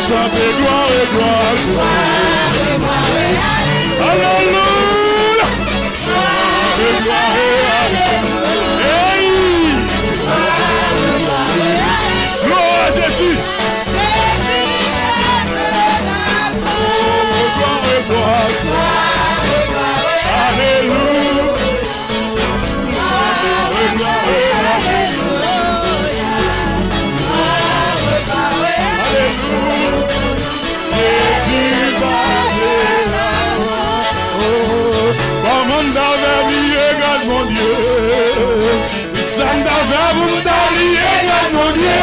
chanter gloire et gloire. Alléluia. Gloire et alléluia. Gloire à Jésus. Gloire et gloire. Alléluia. Jésus va comme on t'avait mis, regarde mon Dieu. Ça t'avait mis, regarde mon Dieu.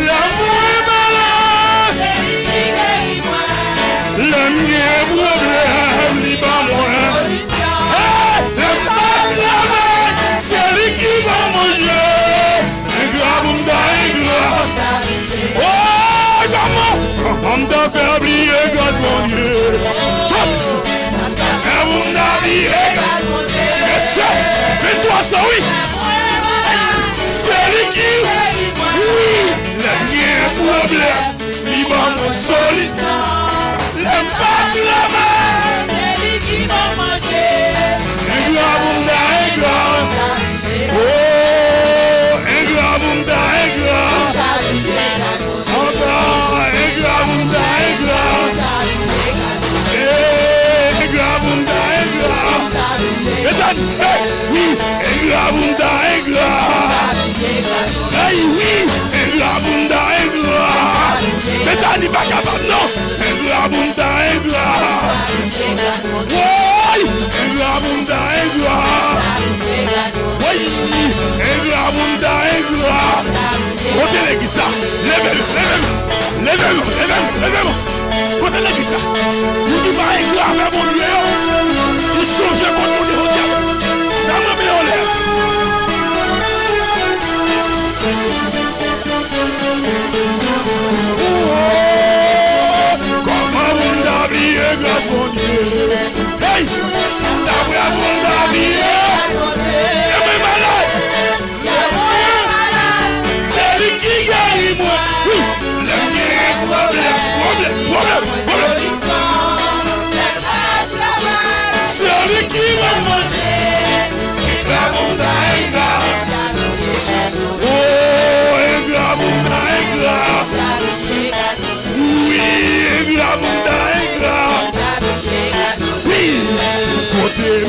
L'amour est malade. Le mien problème, libre moi. C'est lui qui va manger. Oh, comment on t'a fait oublier, regarde mon Dieu. On t'a oublié, regarde mon Dieu. Fais-toi ça, oui. C'est lui qui, oui, le mien problème, il va me solliciter. L'aime pas de la main, c'est lui qui va manger. Regarde mon Dieu, regarde. Oh, regarde mon Dieu, regarde. Oui, Engrabunda Engra. Hey, oui, Engrabunda Engra. Betani Bakaba, non, Engrabunda Engra. Oui, Engrabunda Engra. Oui, Engrabunda Engra. Côté qui ça, levez-le. Côté qui ça, vous qui va Engra, mais mon Dieu, il songe contre mon Dieu. Comment vous l'habillez, grâce mon Dieu. Hey, d'après vous l'habillez. Il est malade. C'est lui qui guérit moi. Oui, le problème. C'est lui qui va manger.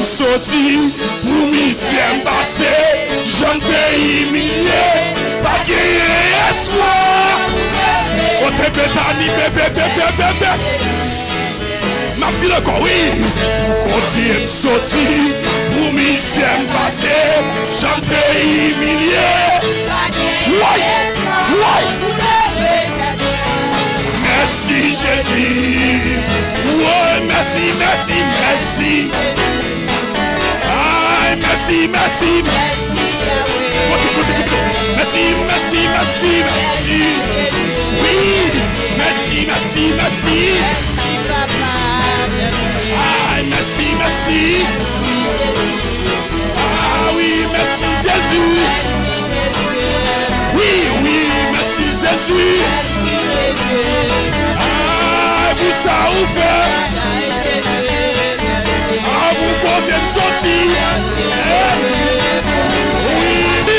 Sorti pour mission passée, j'en t'ai humilié, pas gagné espoir. Côté bétani, bébé. Ma fille encore, oui. Côté sorti pour mission passée, j'en t'ai humilié. Ouais. Merci Jésus. Ouais, merci. Merci. Merci. Oui, merci. Ah, merci. Ah oui, merci Jésus. Oui, merci Jésus. Ah, vous ça vous fait. Ah, vous pouvez me sortir. Oui,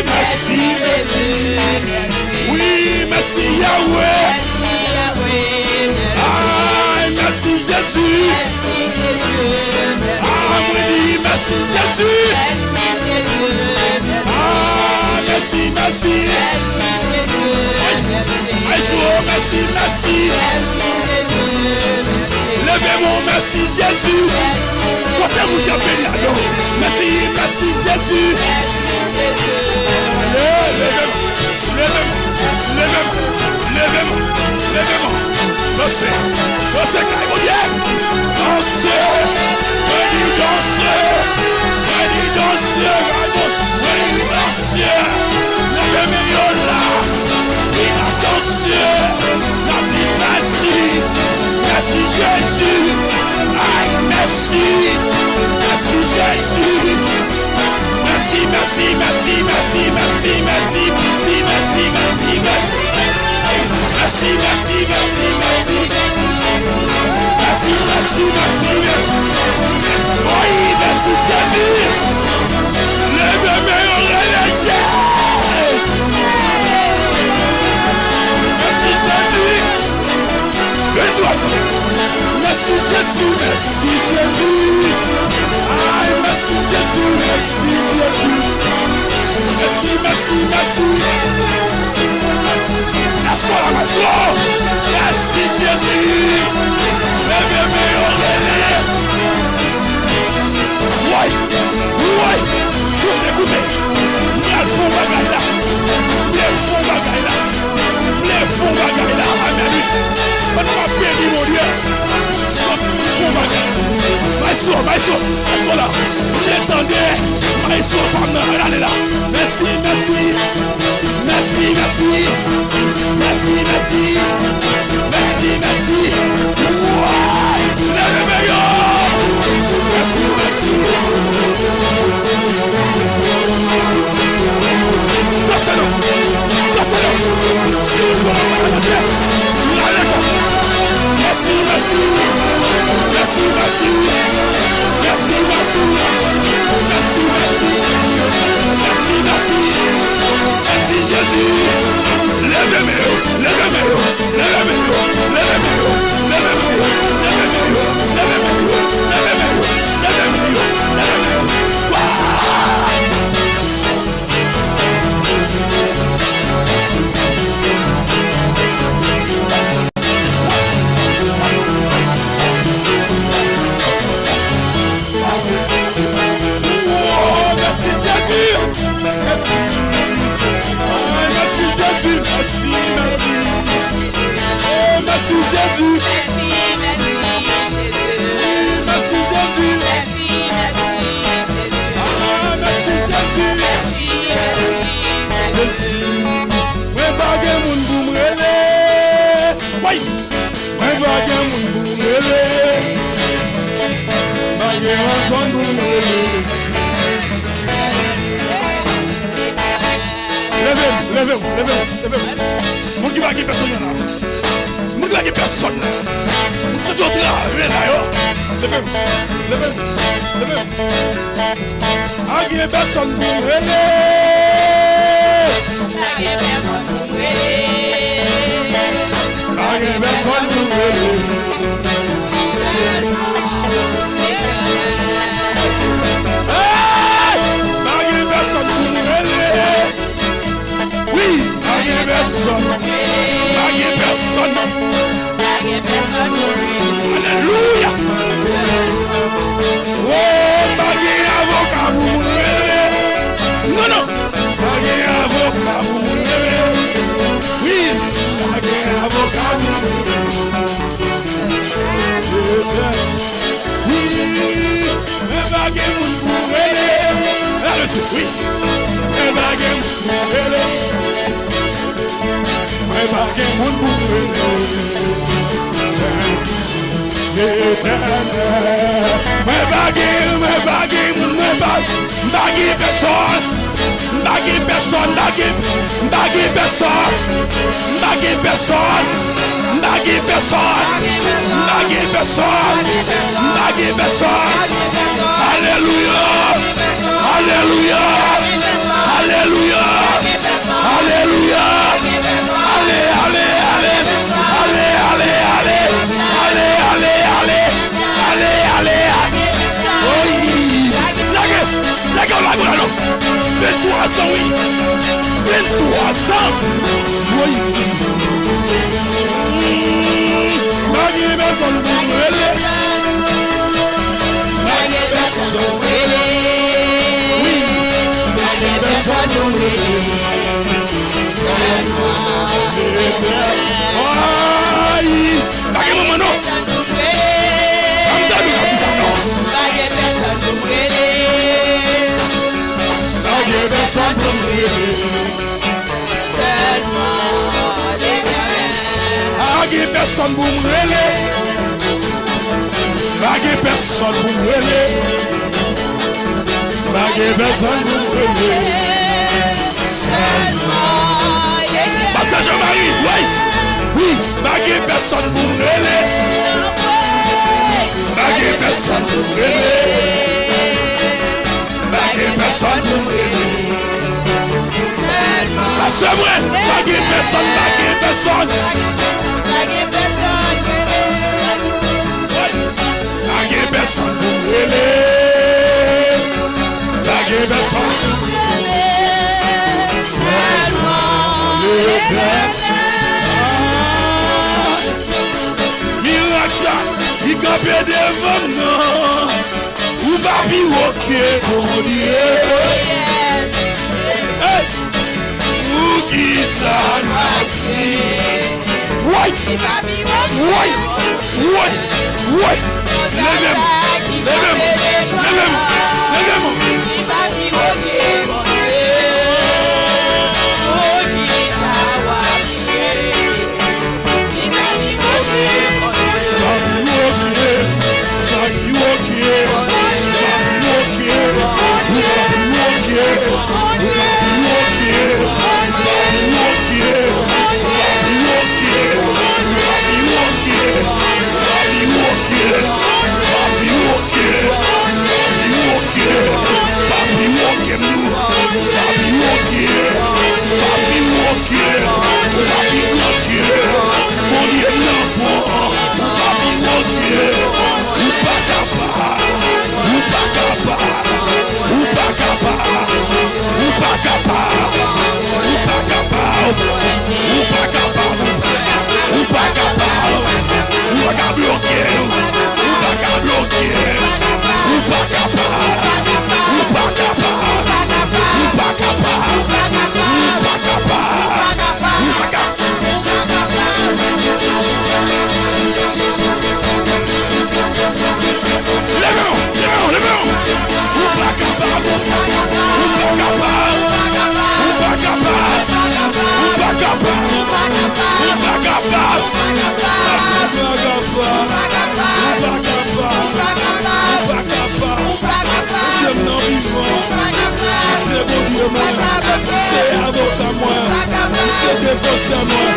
merci Jésus. Oui, merci Yahweh. Ah, merci Jésus. Ah, oui, merci Jésus. Ah, merci. Merci. Levez-moi, merci Jésus. Côté vous qui avez béni. Merci Jésus. Levez-moi. Dansez, mon Dieu. Dansez. Levez-moi là. Attention, merci Jésus, merci Jésus, merci. Jésus. Lève-moi relâché. Merci Jésus. Fais-toi ça. Merci Jésus. Merci Jésus. Aïe, merci Jésus. Merci Jésus. Merci, merci, merci. Laisse-moi la maison. Merci Jésus. Lève-moi relâché. Ouais, ouais. Écoutez, les fonds bagaille là, les fonds bagaille là, les fonds bagaille là, amen. On va bénir mon Dieu. Sorti du fonds bagaille. Maïso, est-ce là? Attendez, maïso, pendant, allez là. Merci, merci, merci, merci, merci, merci, merci, merci. Ouais, les meilleurs. Merci, merci. Placez-le. S'il vous plaît, merci, merci. Merci, merci. Merci, merci. Merci, merci. Merci, merci. Merci, Jésus. Lève-moi. Merci. Merci Jésus. Merci, merci. Oh, merci Jésus. Merci Jésus. Ah, merci Jésus. Jésus. Moi baguette mon boumrele. Oui. Moi baguette mon boumrele. Baguette mon boumrele. Levez-vous. Mon qui va qui personne là. Mon qui va qui personne là. C'est sur travail là yo. Levez-vous. Ah qui personne pour aider. Ah qui personne pour aider. Oui, personne. Alléluia. Oh, bagay avocat vous non. Bagay avocat vous oui, bagay avocat oui, mais bagay vous oui, mais bagay my bargain won't move. Personne pour me relayer. Baguette personne pour me relayer. Baguette personne pour me relayer. Pasteur Jean-Marie, oui, baguette personne pour me relayer. Baguette personne pour me relayer. C'est vrai, pas de personne, pas de personne. Pas de personne pour brûler. Pas de personne. Seulement le Père. Miracle ça, il capait des femmes, non. Ou va vivre, ok, mon Dieu. Ou qui ça n'a pris. Ouais. Les mêmes. C'est avocat moi, c'est défenseur moi,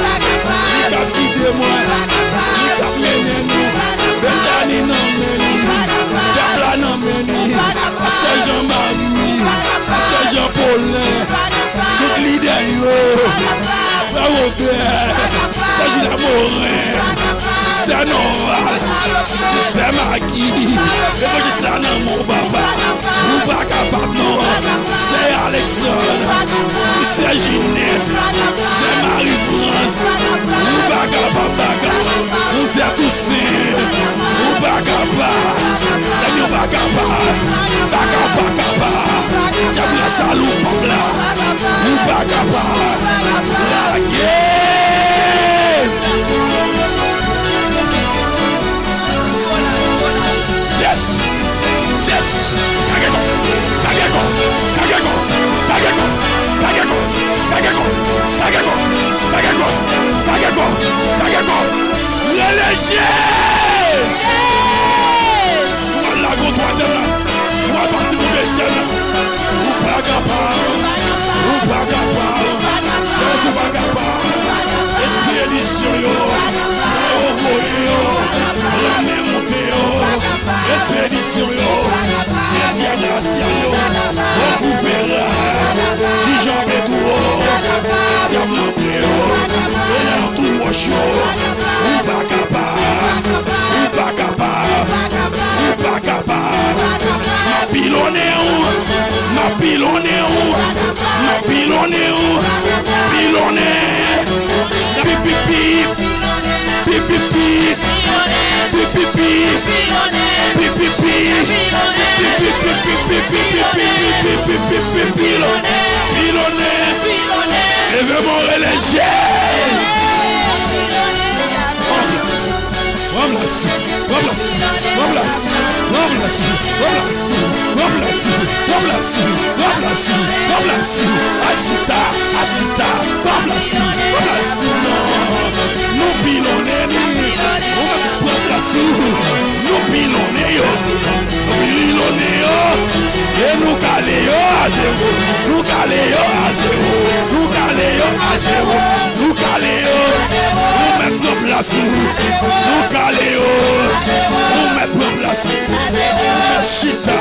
il a guidé moi, il a mené nous, Bendani non meni, Dabla non meni, c'est Jean-Marie, c'est Jean-Paulin, tout leader yo, bravo père, c'est Gilles Morin, c'est Nora, c'est Magui, et moi je suis là dans mon papa, ou pas capable non, c'est Alexandre, c'est Ginette, c'est Marie-France, ou pas capable, c'est Toussaint, ou pas capable, c'est pas capable, c'est la salou pour là, ou pas capable, la guerre. Yes, expédition yo, Grâcia yo, on vous verra, si j'en vais tout haut, diable en yo, et là tout roche yo, ou pas capable, ma pilonné Chita